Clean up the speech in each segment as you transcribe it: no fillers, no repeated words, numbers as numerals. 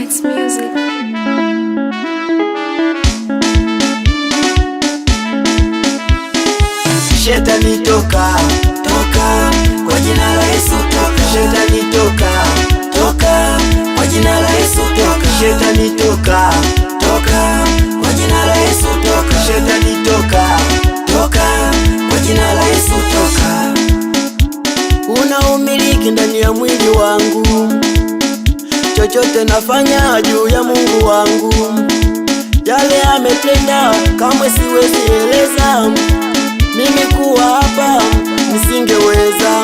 Max Music. Shetani toka, toka, kwa jina la Yesu toka. Shetani toka, toka, kwa jina la Yesu toka. Shetani toka, toka, kwa jina la Yesu toka. Shetani toka, toka, kwa jina la Yesu toka. Una umiliki ndani ya mwili wangu, chochote nafanya juu ya Mungu wangu. Yale ametenda kamwe siwezi eleza. Mimi kuwa hapa nisingeweza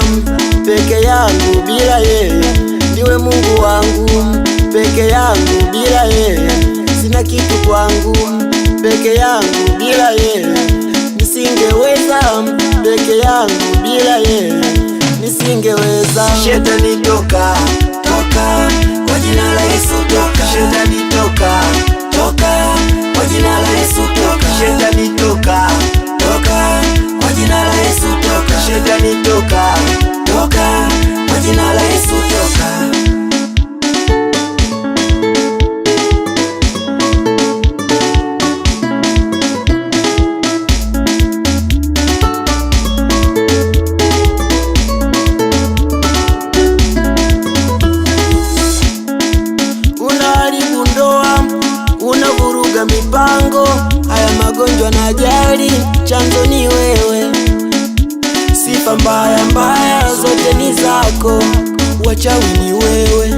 peke yangu, bila yeye. Ndiwe Mungu wangu, peke yangu, bila yeye sina kitu kwangu. Peke yangu, bila yeye nisingeweza. Peke yangu, bila yeye nisingeweza. Shetani toka, toka, kwa jina la Yesu toka. Shetani toka, toka, kwa jina la Yesu toka. Shetani toka, toka, kwa jina la Yesu toka. Shetani toka, toka, kwa jina la Yesu toka. Unaharibu ndoa, unavuruga mipango, haya magonjwa na ajali, chanzo ni wewe. Sifa mbaya mbaya zote ni zako, wachawi ni wewe,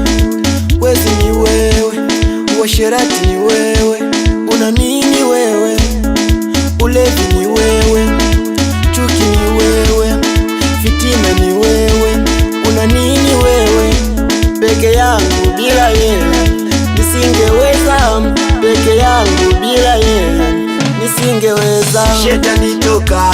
wezi ni wewe, uasherati ni wewe. Una nini wewe? Ulevi ni wewe, chuki ni wewe, fitina ni wewe. Una nini wewe? Peke yangu, bila yeye nisingeweza. Peke yangu, bila yeye nisingeweza. Shetani toka,